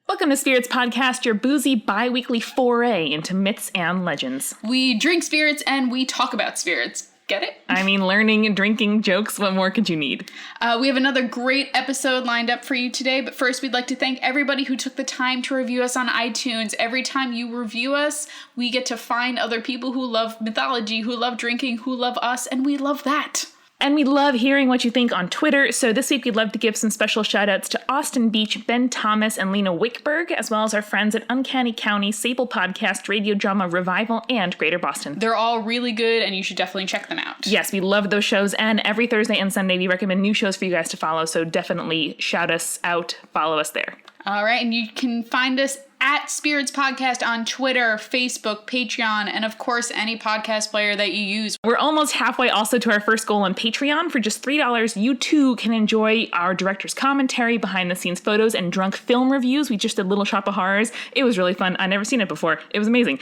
Welcome to Spirits Podcast, your boozy bi-weekly foray into myths and legends. We drink spirits and we talk about spirits. Get it? I mean, learning and drinking jokes, what more could you need? We have another great episode lined up for you today, but first we'd like to thank everybody who took the time to review us on iTunes. Every time you review us, we get to find other people who love mythology, who love drinking, who love us, and we love that. And we love hearing what you think on Twitter, so this week we'd love to give some special shout-outs to Austin Beach, Ben Thomas, and Lena Wickberg, as well as our friends at Uncanny County, Sable Podcast, Radio Drama Revival, and Greater Boston. They're all really good, and you should definitely check them out. Yes, we love those shows, and every Thursday and Sunday we recommend new shows for you guys to follow, so definitely shout us out, follow us there. All right, and you can find us at Spirits Podcast on Twitter, Facebook, Patreon, and of course, any podcast player that you use. We're almost halfway also to our first goal on Patreon. For just $3, you too can enjoy our director's commentary, behind-the-scenes photos, and drunk film reviews. We just did Little Shop of Horrors. It was really fun. I'd never seen it before. It was amazing.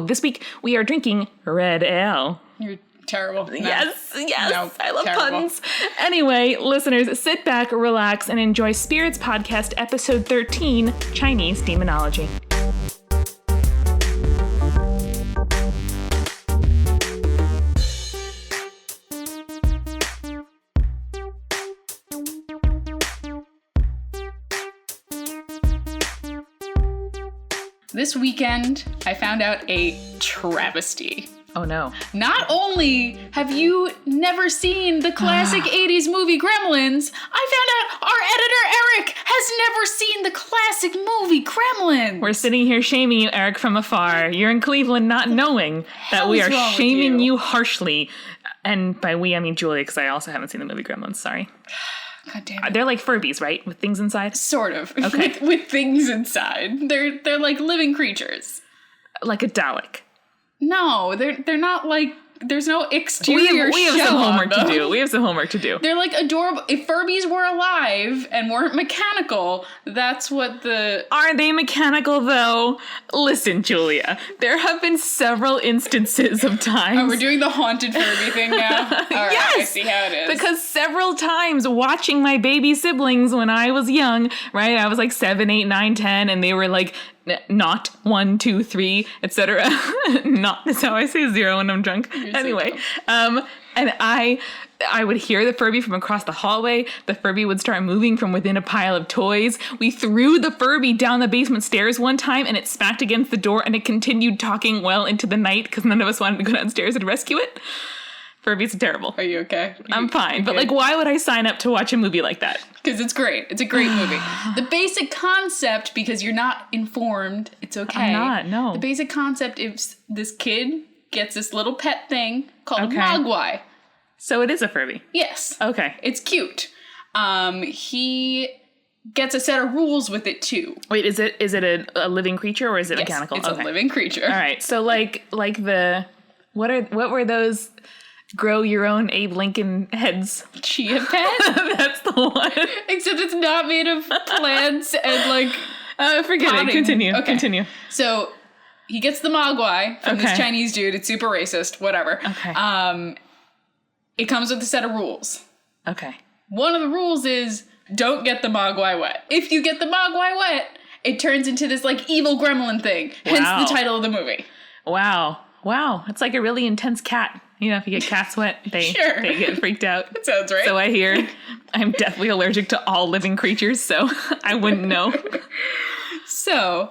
This week we are drinking Red Ale. You're terrible. Yes, No, I love terrible. puns. Anyway, listeners, sit back, relax, and enjoy Spirits Podcast Episode 13, Chinese Demonology. This weekend, I found out a travesty. Oh no. Not only have you never seen the classic 80s movie Gremlins, I found out our editor Eric has never seen the classic movie Gremlins. We're sitting here shaming you, Eric, from afar. You're in Cleveland not knowing that we are shaming you harshly. And by we, I mean Julia, because I also haven't seen the movie Gremlins. Sorry. God damn it. They're like Furbies, right? With things inside? Sort of. Okay. with things inside. They're like living creatures. Like a Dalek. No, they're not like, there's no exterior We have shell some on homework to them. do. We have some homework to do. They're like adorable. If Furbies were alive and weren't mechanical, that's what the... Are they mechanical, though? Listen, Julia, there have been several instances of times... Oh, we're doing the haunted Furby thing now? All right, Yes! I see how it is. Because several times watching my baby siblings when I was young, right? I was like 7, 8, 9, 10, and they were like... Not 1, 2, 3, etc. Not that's how I say 0 when I'm drunk. Anyway, and I would hear the Furby from across the hallway. The Furby would start moving from within a pile of toys. We threw the Furby down the basement stairs one time, and it smacked against the door, and it continued talking well into the night because none of us wanted to go downstairs and rescue it. Furbies are terrible. Are you okay? I'm fine, but like, why would I sign up to watch a movie like that? Because it's great. It's a great movie. The basic concept, because you're not informed, it's okay. I'm not, no. The basic concept is this kid gets this little pet thing called Okay. a mogwai. So it is a Furby. Yes. Okay. It's cute. He gets a set of rules with it too. Wait, is it a living creature or is it Yes, mechanical? it's Okay. a living creature. All right. So like the what were those grow your own Abe Lincoln heads? Chia pet? That's the one. Except it's not made of plants and like... Forget potting. it. Continue. Okay. Continue. So he gets the mogwai from Okay. this Chinese dude. It's super racist. Whatever. Okay. It comes with a set of rules. Okay. One of the rules is don't get the mogwai wet. If you get the mogwai wet, it turns into this like evil gremlin thing. Hence Wow. the title of the movie. Wow. It's like a really intense cat. You know, if you get cats wet, they Sure. they get freaked out. That sounds right. So I hear. I'm definitely allergic to all living creatures, so I wouldn't know. So,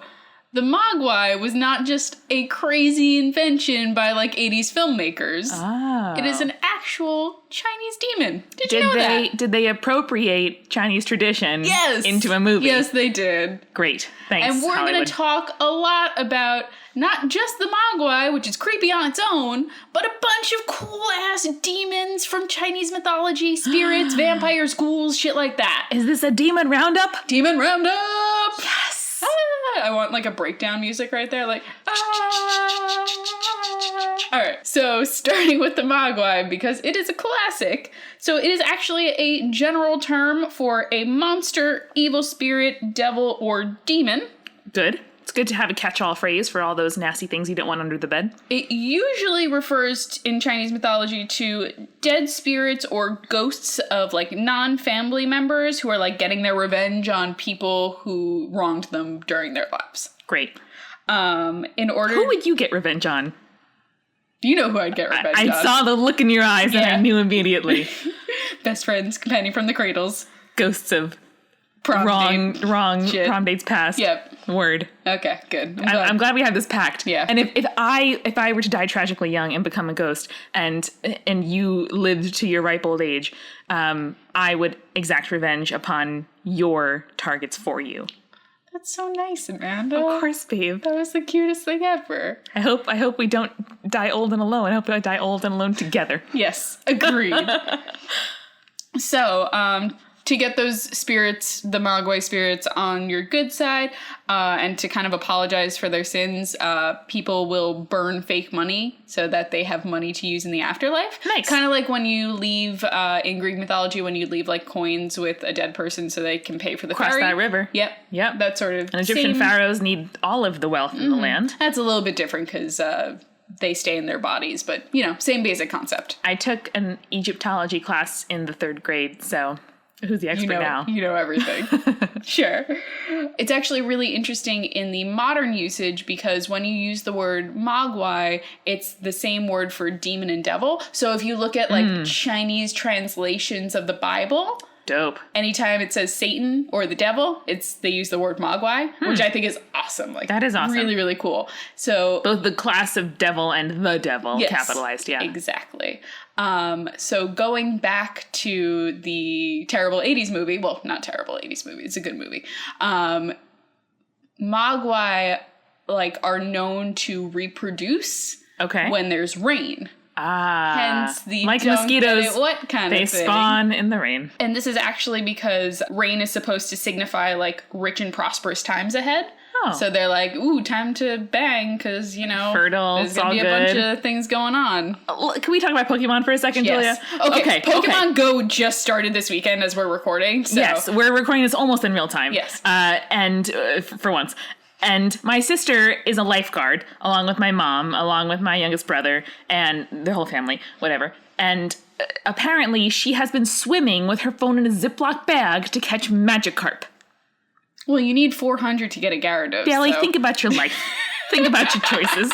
the mogwai was not just a crazy invention by like 80s filmmakers. Oh. It is an actual Chinese demon. Did you know that? Did they appropriate Chinese tradition Yes. into a movie? Yes, they did. Great. Thanks. And we're going Hollywood. to talk a lot about not just the mogwai, which is creepy on its own, but a bunch of cool-ass demons from Chinese mythology, spirits, vampires, ghouls, shit like that. Is this a demon roundup? Demon Roundup! Yes. Ah, I want like a breakdown music right there, like... Ah. All right, so starting with the mogwai, because it is a classic. So it is actually a general term for a monster, evil spirit, devil, or demon. Good. It's good to have a catch-all phrase for all those nasty things you don't want under the bed. It usually refers in Chinese mythology to dead spirits or ghosts of like non-family members who are like getting their revenge on people who wronged them during their lives. Great. Who would you get revenge on? You know who I'd get revenge on. I saw the look in your eyes and I knew immediately. Best friends, companion from the cradles. Ghosts of wrong prom dates past. Yep. Word. Okay, good. I'm glad we have this pact. Yeah. And if I were to die tragically young and become a ghost, and you lived to your ripe old age, I would exact revenge upon your targets for you. That's so nice, Amanda. Of course, babe. That was the cutest thing ever. I hope we don't die old and alone. I hope I die old and alone together. Yes, agreed. So, to get those spirits, the Mogwai spirits, on your good side, and to kind of apologize for their sins, people will burn fake money so that they have money to use in the afterlife. Nice. Kind of like when you leave, in Greek mythology, when you leave like coins with a dead person so they can pay for the Cross ferry. that river. Yep. That sort of And Egyptian pharaohs need all of the wealth in the land. That's a little bit different because they stay in their bodies, but, same basic concept. I took an Egyptology class in the 3rd grade, so who's the expert now? You know everything. Sure. It's actually really interesting in the modern usage because when you use the word Mogwai, it's the same word for demon and devil. So if you look at like Chinese translations of the Bible... Dope. Anytime it says Satan or the devil, they use the word Mogwai, which I think is awesome. Like, that is awesome. Really, really cool. So both the class of devil and the devil capitalized, yeah. Exactly. So going back to the terrible 80s movie, well, not terrible 80s movie, it's a good movie. Mogwai are known to reproduce when there's rain. Hence the like mosquitoes, what kind of thing. They spawn in the rain. And this is actually because rain is supposed to signify rich and prosperous times ahead. Oh. So they're like, ooh, time to bang because, fertile, there's going to be a bunch of things going on. Can we talk about Pokemon for a second, yes. Julia? Okay. Pokemon Go just started this weekend as we're recording. So. Yes, we're recording this almost in real time. Yes. For once. And my sister is a lifeguard, along with my mom, along with my youngest brother, and the whole family, whatever. And apparently she has been swimming with her phone in a Ziploc bag to catch Magikarp. Well, you need 400 to get a Gyarados. Yeah, think about your life. Think about your choices.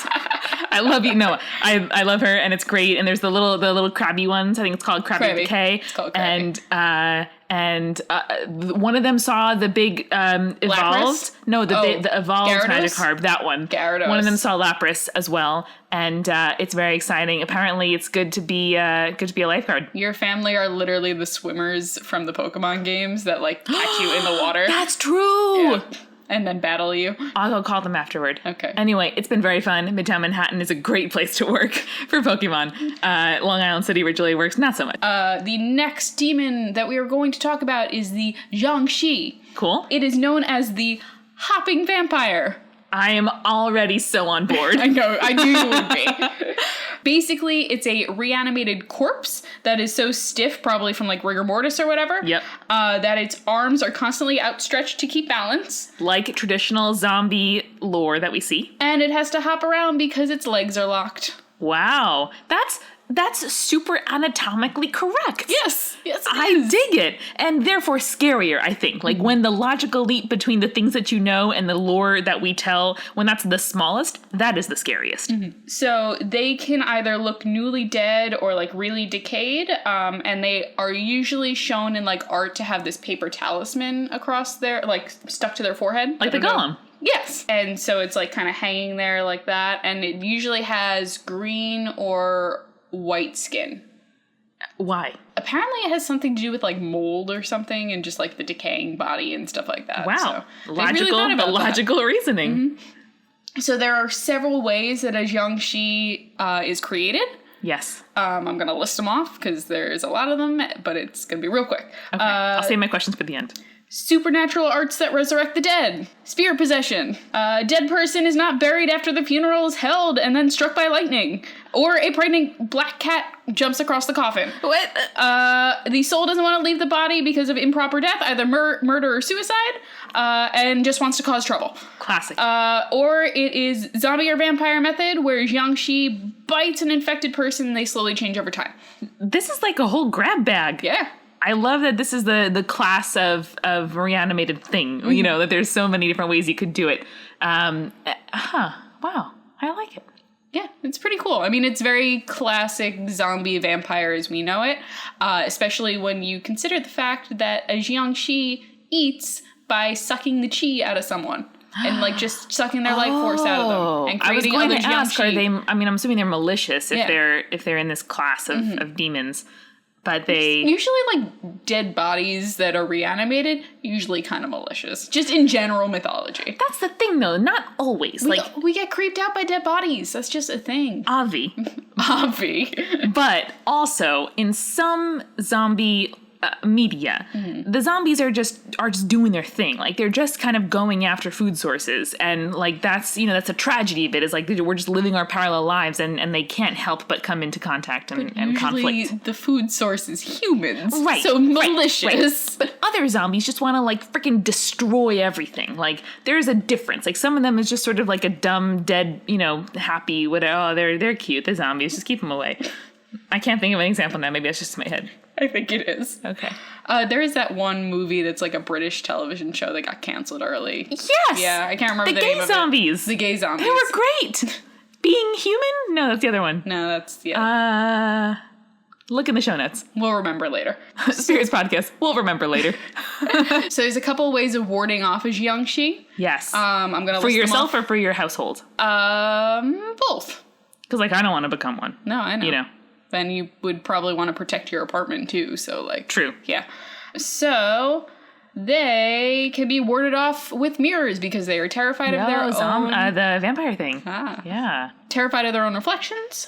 I love you. No, I love her, and it's great. And there's the little crabby ones. I think it's called Krabby Decay. It's called Krabby. And one of them saw the big evolved. Lapras? No, the evolved Gyarados? Magikarp. That one. Gyarados. One of them saw Lapras as well, and it's very exciting. Apparently, it's good to be a lifeguard. Your family are literally the swimmers from the Pokemon games that catch you in the water. That's true. Yeah. And then battle you. I'll go call them afterward. Okay. Anyway, it's been very fun. Midtown Manhattan is a great place to work for Pokemon. Long Island City, where Julia works, not so much. The next demon that we are going to talk about is the Jiangshi. Cool. It is known as the hopping vampire. I am already so on board. I know, I knew you would be. Basically, it's a reanimated corpse that is so stiff, probably from rigor mortis or whatever, that its arms are constantly outstretched to keep balance. Like traditional zombie lore that we see. And it has to hop around because its legs are locked. Wow. That's super anatomically correct. Yes, I dig it. And therefore scarier, I think. When the logical leap between the things that you know and the lore that we tell, when that's the smallest, that is the scariest. Mm-hmm. So they can either look newly dead or really decayed. And they are usually shown in art to have this paper talisman across their, stuck to their forehead. Like the golem. Yes. And so it's kind of hanging there like that. And it usually has green or white skin. Why? Apparently it has something to do with mold or something and just the decaying body and stuff like that. Wow. So logical reasoning. Mm-hmm. So there are several ways that a Jiangshi is created. Yes. I'm going to list them off because there's a lot of them, but it's going to be real quick. Okay. I'll save my questions for the end. Supernatural arts that resurrect the dead. Spirit possession. A dead person is not buried after the funeral is held and then struck by lightning. Or a pregnant black cat jumps across the coffin. What? The soul doesn't want to leave the body because of improper death, either murder or suicide, and just wants to cause trouble. Classic. Or it is zombie or vampire method, where Jiangshi bites an infected person and they slowly change over time. This is like a whole grab bag. Yeah. I love that this is the class of reanimated thing. You know, that there's so many different ways you could do it. Wow. I like it. Yeah, it's pretty cool. I mean, it's very classic zombie vampire as we know it, especially when you consider the fact that a Jiangshi eats by sucking the chi out of someone. And like just sucking their life force out of them and creating I was other going to ask, Jiangshi. are they? I mean, I'm assuming they're malicious if they're in this class of demons, but they Usually, like, dead bodies that are reanimated, usually kind of malicious. Just in general mythology. That's the thing, though. Not always. We get creeped out by dead bodies. That's just a thing. Avi, But but also in some zombie media, the zombies are just doing their thing. Like they're just kind of going after food sources, and like that's a tragedy of it. Is like we're just living our parallel lives, and they can't help but come into contact and usually conflict. the food source is humans. Right. So malicious. Right. But other zombies just want to like freaking destroy everything. Like there's a difference. Like some of them is just sort of like a dumb, dead, happy, whatever. Oh, they're cute. The zombies. Just keep them away. I can't think of an example now. Maybe that's just in my head. I think it is. Okay. There is that one movie that's like a British television show that got canceled early. Yes! Yeah, I can't remember the gay name zombies. of it. The gay zombies. They were great. Being human? No, that's the other one. No, that's, yeah. Look in the show notes. We'll remember later. Spirits podcast. We'll remember later. So there's a couple of ways of warding off a Jiangshi. Yes. I'm going to list for yourself them or for your household? both. Because, like, I don't want to become one. No, I know. You know. Then you would probably want to protect your apartment too, so like... True. Yeah. So they can be warded off with mirrors because they are terrified of their own... the vampire thing. Ah. Yeah. Terrified of their own reflections.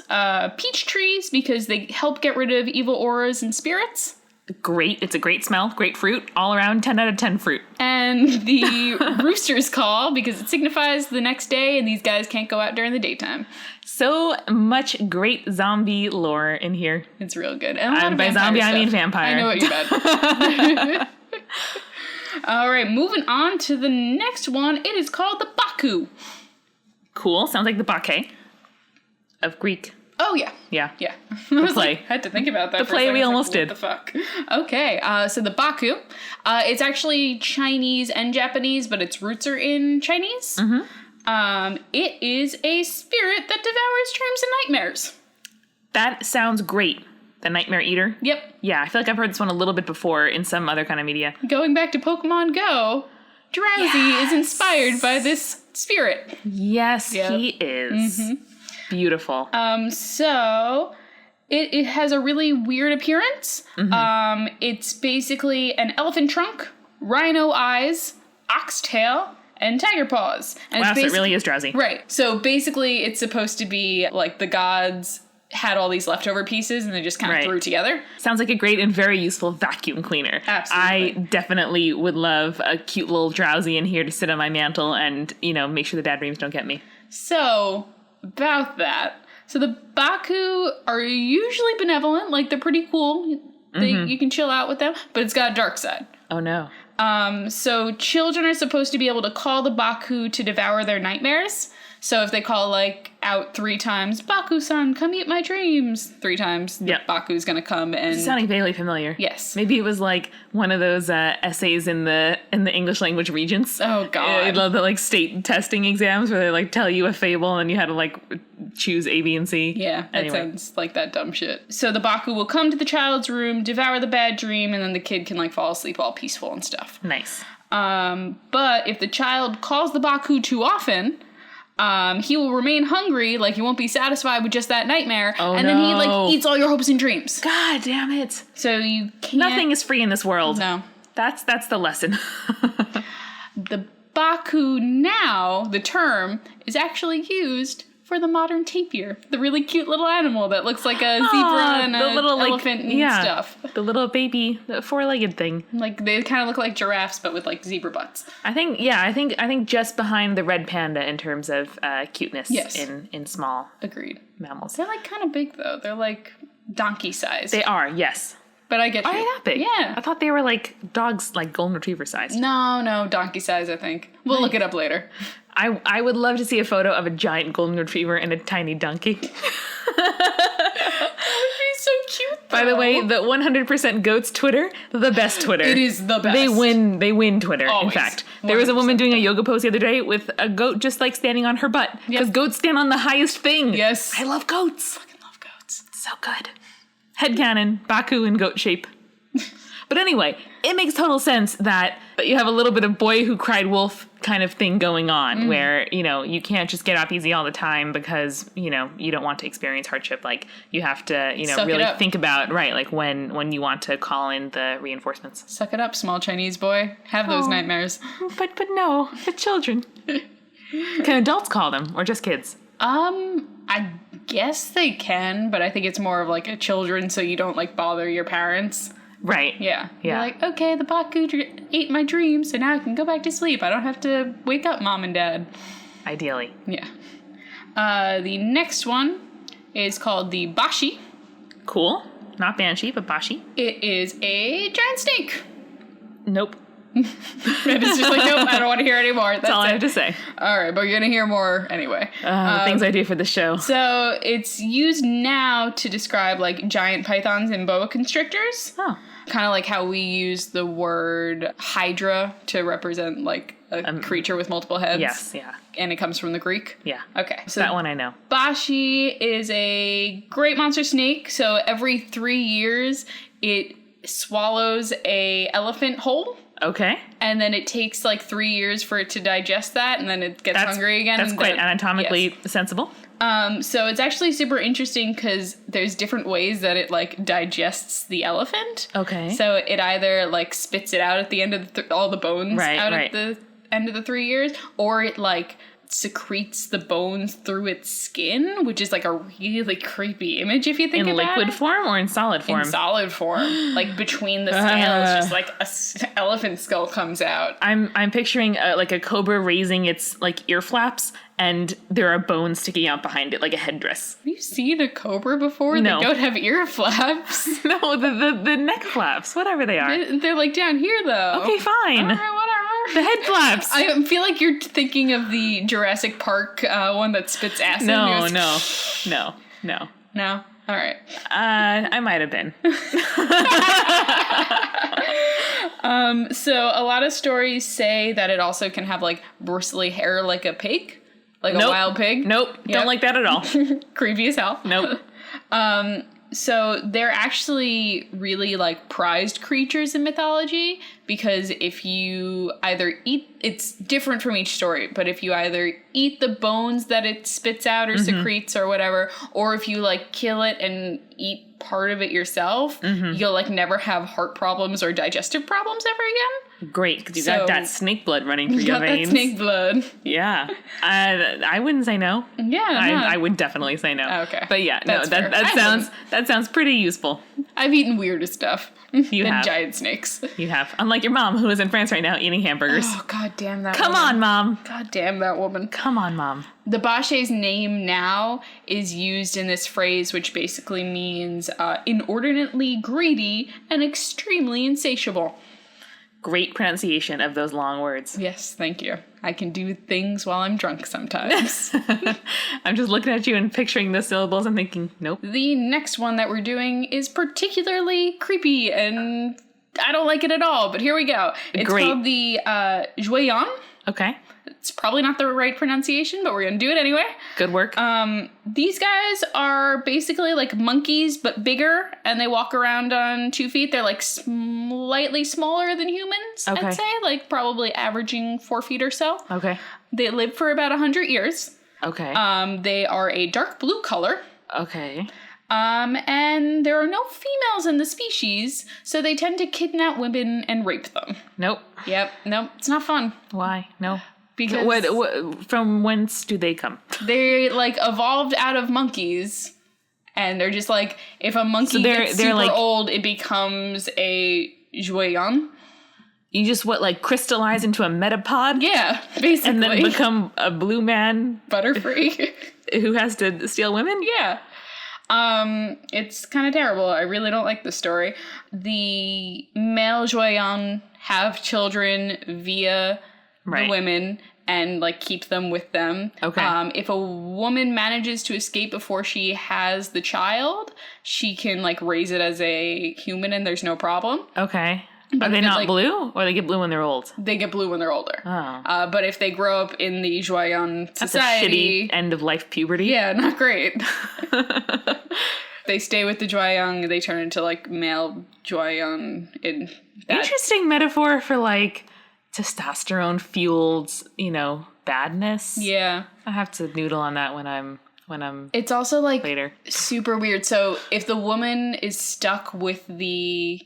Peach trees because they help get rid of evil auras and spirits. Great. It's a great smell. Great fruit. All around 10 out of 10 fruit. And the rooster's call because it signifies the next day and these guys can't go out during the daytime. So much great zombie lore in here. It's real good. And by zombie, stuff. I mean vampire. I know what you meant. All right, moving on to the next one. It is called the Baku. Cool. Sounds like the Bake of Greek. Oh, yeah. Yeah. Yeah. The play. I had to think about that The for a play second. we I was almost like, did. What the fuck? Okay, so the Baku. It's actually Chinese and Japanese, but its roots are in Chinese. Mm-hmm. It is a spirit that devours dreams and nightmares. That sounds great. The Nightmare Eater. Yep. Yeah, I feel like I've heard this one a little bit before in some other kind of media. Going back to Pokemon Go, Drowsy is inspired by this spirit. Yes, he is. Mm-hmm. Beautiful. So it has a really weird appearance. Mm-hmm. It's basically an elephant trunk, rhino eyes, oxtail, and tiger paws. And wow, so it really is drowsy. Right. So basically it's supposed to be like the gods had all these leftover pieces and they just kind of threw together. Sounds like a great and very useful vacuum cleaner. Absolutely. I definitely would love a cute little drowsy in here to sit on my mantle and, make sure the bad dreams don't get me. So, about that. So the Baku are usually benevolent, like they're pretty cool. You can chill out with them, but it's got a dark side. Oh no. So children are supposed to be able to call the Baku to devour their nightmares. So if they call out 3 times, Baku-san, come eat my dreams, 3 times, the Baku's gonna come and... It's sounding vaguely familiar. Yes. Maybe it was like one of those essays in the English language regents. Oh god. I love the state testing exams where they tell you a fable and you had to choose A, B, and C. Yeah, that sounds like that dumb shit. So the Baku will come to the child's room, devour the bad dream, and then the kid can fall asleep all peaceful and stuff. Nice. But if the child calls the Baku too often... he will remain hungry, he won't be satisfied with just that nightmare, and then he eats all your hopes and dreams. God damn it. So you can't... Nothing is free in this world. No. That's the lesson. The Baku now, the term, is actually used for the modern tapir, the really cute little animal that looks like a zebra and a little elephant and stuff. The little baby, the four-legged thing. Like they kind of look like giraffes, but with like zebra butts. I think just behind the red panda in terms of cuteness in small Agreed. mammals. They're like kind of big though. They're like donkey size. They are, yes. But I get you. Are they that big? Yeah. I thought they were like dogs, like golden retriever size. No, donkey size, I think. We'll look it up later. I would love to see a photo of a giant golden retriever and a tiny donkey. That would be so cute, though. By the way, the 100% goats Twitter, the best Twitter. It is the best. They win Twitter, Always. in fact. There was a woman doing a yoga pose the other day with a goat just like standing on her butt. Because goats stand on the highest thing. Yes. I love goats. Fucking love goats. So good. Headcanon, Baku in goat shape. But anyway, it makes total sense that you have a little bit of boy who cried wolf kind of thing going on where, you can't just get off easy all the time because, you don't want to experience hardship. Like you have to, Suck really it up. think about, right, like when you want to call in the reinforcements. Suck it up, small Chinese boy. Have those nightmares. But no, the children. Can adults call them or just kids? I guess they can, but I think it's more of like a children so you don't like bother your parents. Right. Yeah. Yeah. You're like, okay, the Baku ate my dreams, so now I can go back to sleep. I don't have to wake up mom and dad. Ideally. Yeah. The next one is called the Boshy. Cool. Not banshee, but Boshy. It is a giant snake. Nope. And it's just like, nope, I don't want to hear anymore. That's all I have to say. All right, but you're going to hear more anyway. Things I do for the show. So it's used now to describe like giant pythons and boa constrictors. Oh. Kind of like how we use the word hydra to represent like a creature with multiple heads. Yes, yeah. And it comes from the Greek. Yeah. Okay. So That one I know. Boshy is a great monster snake. So every 3 years it swallows a elephant whole. Okay. And then it takes like 3 years for it to digest that, and then it gets hungry again. That's and quite then, anatomically sensible. So it's actually super interesting because there's different ways that it like digests the elephant. Okay. So it either like spits it out at the end of all the bones at the end of the 3 years, or it like secretes the bones through its skin, which is like a really creepy image if you think in about it. liquid form or in solid form? In solid form, like between the scales, just like a elephant skull comes out. I'm picturing like a cobra raising its like ear flaps, and there are bones sticking out behind it like a headdress. Have you seen a cobra before? No. They don't have ear flaps. No, the neck flaps, whatever they are. They're like down here though. Okay, fine. All right, whatever. The head flaps. I feel like you're thinking of the Jurassic Park one that spits acid. No. No? All right. I might have been. So a lot of stories say that it also can have like bristly hair like a pig. Like a wild pig. Nope. Yep. Don't like that at all. Creepy as hell. Nope. So they're actually really like prized creatures in mythology because if you either it's different from each story, but if you either eat the bones that it spits out or secretes or whatever, or if you like kill it and eat part of it yourself, you'll like never have heart problems or digestive problems ever again. Great, because you got that snake blood running through your veins. That snake blood. Yeah. I wouldn't say no. Yeah. I would definitely say no. Okay. But yeah, That's fair. that sounds pretty useful. I've eaten weirder stuff You than have. giant snakes. You have. Unlike your mom, who is in France right now eating hamburgers. Oh, god damn that Come woman. on, Mom. God damn that woman. Come on, Mom. The Boshy's name now is used in this phrase, which basically means inordinately greedy and extremely insatiable. Great pronunciation of those long words. Yes, thank you. I can do things while I'm drunk sometimes. I'm just looking at you and picturing the syllables and thinking, nope. The next one that we're doing is particularly creepy, and I don't like it at all, but here we go. It's called the Jueyan. Okay. It's probably not the right pronunciation, but we're going to do it anyway. Good work. These guys are basically like monkeys, but bigger, and they walk around on 2 feet. They're like slightly smaller than humans, Okay. I'd say, like probably averaging 4 feet or so. Okay. They live for about 100 years. Okay. They are a dark blue color. Okay. And there are no females in the species, so they tend to kidnap women and rape them. Nope. Yep, nope, it's not fun. Why? No. Because What from whence do they come? they like evolved out of monkeys, and they're just like, if a monkey gets super like, old, it becomes a joyon. You just crystallize into a metapod? Yeah, basically. And then become a blue man Butterfree. who has to steal women? Yeah. It's kind of terrible. I really don't like this story. The male joyon have children via the women and keep them with them. Okay. If a woman manages to escape before she has the child, she can raise it as a human and there's no problem. Okay. Are they not blue, or they get blue when they're old? They get blue when they're older. Oh. But if they grow up in the Joyon That's society... a shitty end of life puberty. Yeah, not great. They stay with the Joyon, they turn into male Joyon in that. Interesting metaphor for testosterone fueled, badness. Yeah. I have to noodle on that when I'm It's also later. Super weird. So if the woman is stuck with the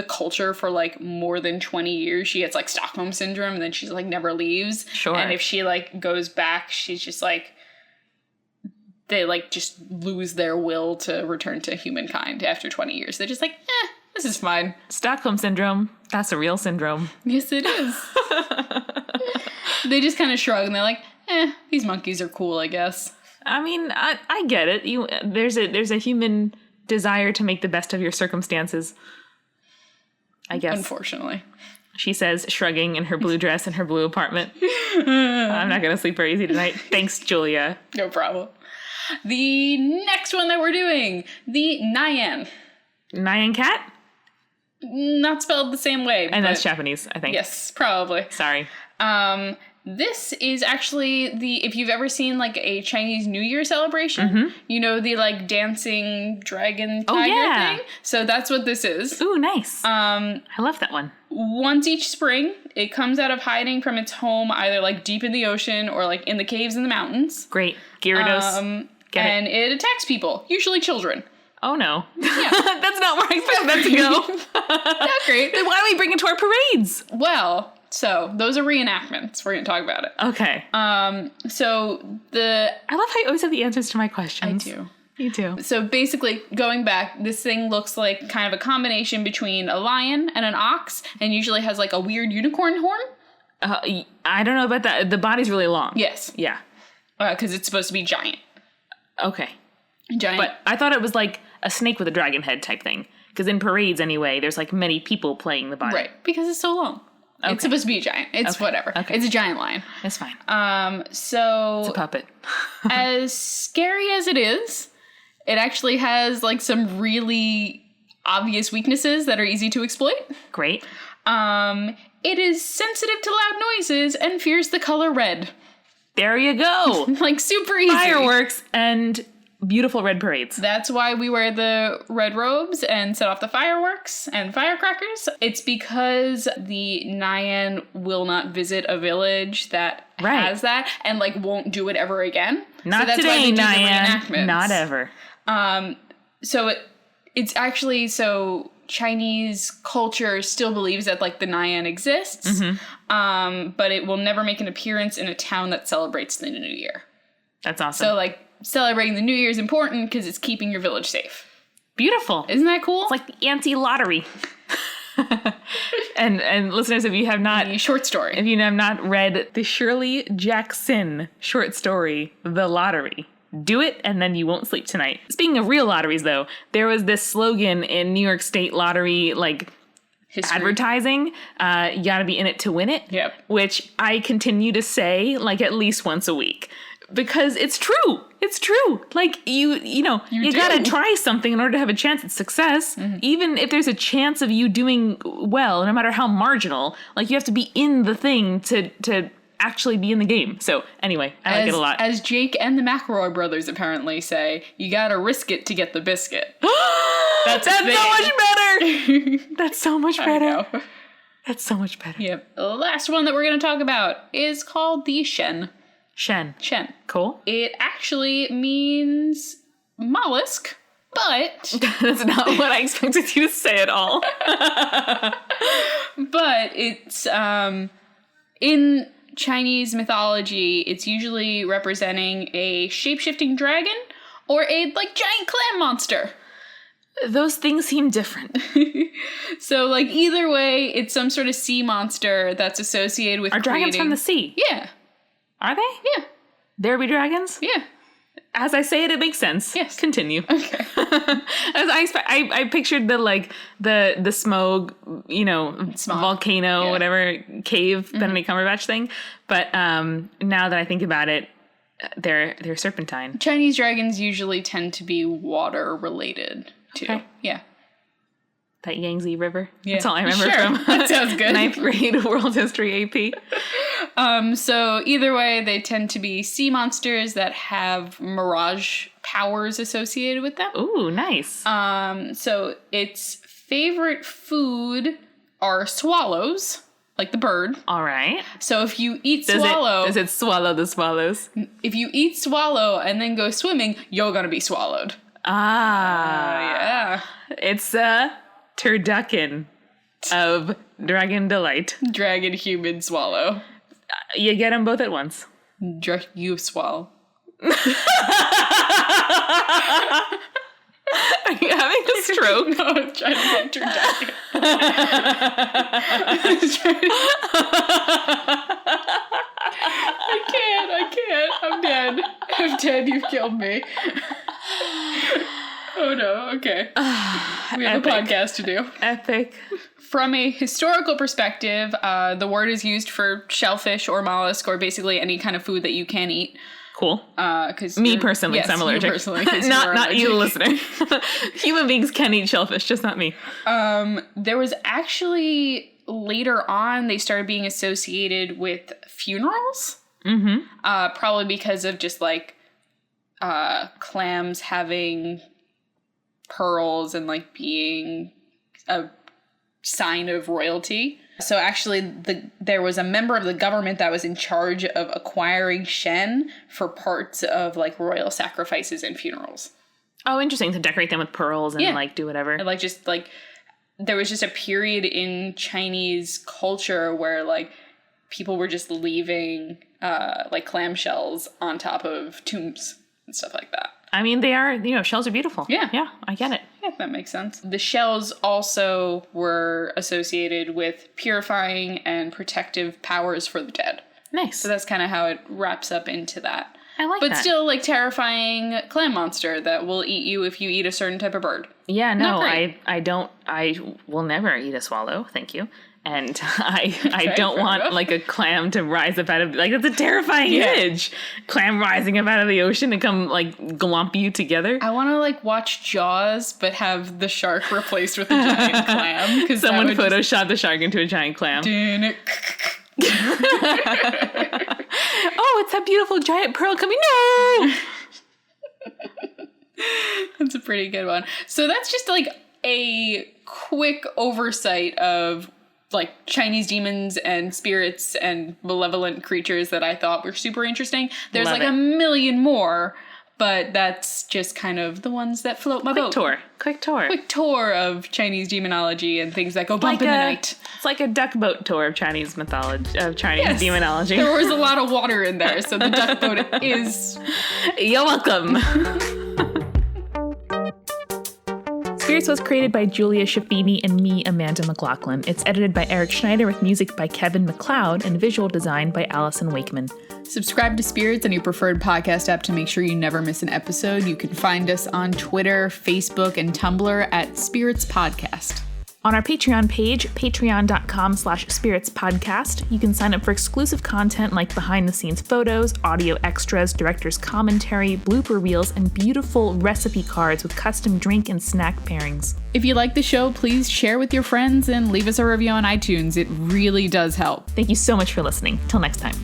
culture for more than 20 years, she gets Stockholm Syndrome, and then she's never leaves. Sure. And if she goes back, she's just they just lose their will to return to humankind after 20 years. They're just this is fine. Stockholm Syndrome, that's a real syndrome. Yes, it is. They just kind of shrug and they're these monkeys are cool, I guess. I mean, I get it. There's a human desire to make the best of your circumstances, I guess. Unfortunately. She says, shrugging in her blue dress in her blue apartment. I'm not going to sleep very easy tonight. Thanks, Julia. No problem. The next one that we're doing, the Nyan. Nyan cat? Not spelled the same way. And that's Japanese, I think. Yes, probably. Sorry. This is actually if you've ever seen a Chinese New Year celebration, the dancing dragon tiger thing. So that's what this is. Ooh, nice. I love that one. Once each spring, it comes out of hiding from its home, either deep in the ocean or in the caves in the mountains. Great. Gyarados. And it attacks people, usually children. Oh no. Yeah. That's not where I expected that to go. Not great. Then why don't we bring it to our parades? Well, so those are reenactments. We're going to talk about it. Okay. I love how you always have the answers to my questions. I do. You too. So basically, going back, this thing looks like kind of a combination between a lion and an ox, and usually has a weird unicorn horn. I don't know about that. The body's really long. Yes. Yeah. Because it's supposed to be giant. Okay. Giant. But I thought it was a snake with a dragon head type thing. Because in parades, anyway, there's many people playing the body. Right. Because it's so long. Okay. It's supposed to be a giant. It's whatever. Okay. It's a giant lion. It's fine. So it's a puppet. As scary as it is, it actually has some really obvious weaknesses that are easy to exploit. Great. It is sensitive to loud noises and fears the color red. There you go. Super easy. Fireworks and beautiful red parades. That's why we wear the red robes and set off the fireworks and firecrackers. It's because the Nyan will not visit a village that has that and won't do it ever again. Not so today, Nyan. Not ever. So it's actually Chinese culture still believes that the Nyan exists, but it will never make an appearance in a town that celebrates the New Year. That's awesome. So celebrating the New Year is important because it's keeping your village safe. Beautiful. Isn't that cool? It's like the anti-lottery. and listeners, if you have not short story, if you have not read the Shirley Jackson short story, The Lottery, do it and then you won't sleep tonight. Speaking of real lotteries, though, there was this slogan in New York State lottery history. Advertising, you gotta be in it to win it. Yep. Which I continue to say at least once a week. Because it's true. It's true. You gotta try something in order to have a chance at success. Mm-hmm. Even if there's a chance of you doing well, no matter how marginal, you have to be in the thing to actually be in the game. So anyway, I like it a lot. As Jake and the McElroy brothers apparently say, you gotta risk it to get the biscuit. That's so much better. That's so much better. I know. That's so much better. Yep. The last one that we're gonna talk about is called the Shen. Shen. Cool. It actually means mollusk, but... That's not what I expected you to say at all. But it's, in Chinese mythology, it's usually representing a shape-shifting dragon or a, like, giant clam monster. Those things seem different. So, like, either way, it's some sort of sea monster that's associated with dragons from the sea? Yeah. Are they? Yeah. There be dragons? Yeah. As I say it makes sense. Yes. Continue. Okay. As I pictured the smog, volcano, whatever, cave, Benedict Cumberbatch thing. But now that I think about it, they're serpentine. Chinese dragons usually tend to be water related too. Okay. Yeah. That Yangtze River. Yeah. That's all I remember from That sounds good. 9th grade world history AP. So either way, they tend to be sea monsters that have mirage powers associated with them. Ooh, nice. So its favorite food are swallows, like the bird. All right. So if you eat swallow... Does it swallow the swallows? If you eat swallow and then go swimming, you're gonna be swallowed. Yeah. It's a turducken of Dragon Delight. Dragon, human, swallow. You get them both at once. You swallow. Are you having a stroke? No, I'm trying to get turducken. I can't. I'm dead. You've killed me. Oh no, okay. We have a podcast to do. Epic. From a historical perspective, the word is used for shellfish or mollusk or basically any kind of food that you can eat. Cool. Because me personally, yes, I'm allergic. You personally, not you, listener. Human beings can eat shellfish, just not me. There was actually later on they started being associated with funerals. Mm-hmm. Probably because of just like clams having pearls and like being a sign of royalty. So actually there was a member of the government that was in charge of acquiring Shen for parts of like royal sacrifices and funerals. Oh, interesting. To decorate them with pearls and like do whatever. And like just like there was just a period in Chinese culture where like people were just leaving like clamshells on top of tombs and stuff like that. I mean, they are, shells are beautiful. Yeah. Yeah, I get it. Yeah, that makes sense. The shells also were associated with purifying and protective powers for the dead. Nice. So that's kind of how it wraps up into that. I like that. But still, like, terrifying clam monster that will eat you if you eat a certain type of bird. Yeah, no, I will never eat a swallow, thank you. And I don't want like a clam to rise up out of, like, that's a terrifying image. Clam rising up out of the ocean to come like glomp you together. I want to like watch Jaws, but have the shark replaced with a giant clam. Because someone photoshopped the shark into a giant clam. Oh, it's that beautiful giant pearl coming. No! That's a pretty good one. So that's just like a quick oversight of like Chinese demons and spirits and malevolent creatures that I thought were super interesting. There's a million more, but that's just kind of the ones that float my boat. Quick tour of Chinese demonology and things that go bump in the night. It's like a duck boat tour of Chinese mythology, of Chinese demonology. There was a lot of water in there, so the duck boat is... You're welcome. Spirits was created by Julia Schaffini and me, Amanda McLaughlin. It's edited by Eric Schneider with music by Kevin MacLeod and visual design by Allison Wakeman. Subscribe to Spirits on your preferred podcast app to make sure you never miss an episode. You can find us on Twitter, Facebook, and Tumblr at Spirits Podcast. On our Patreon page, patreon.com/spiritspodcast, you can sign up for exclusive content like behind-the-scenes photos, audio extras, director's commentary, blooper reels, and beautiful recipe cards with custom drink and snack pairings. If you like the show, please share with your friends and leave us a review on iTunes. It really does help. Thank you so much for listening. Till next time.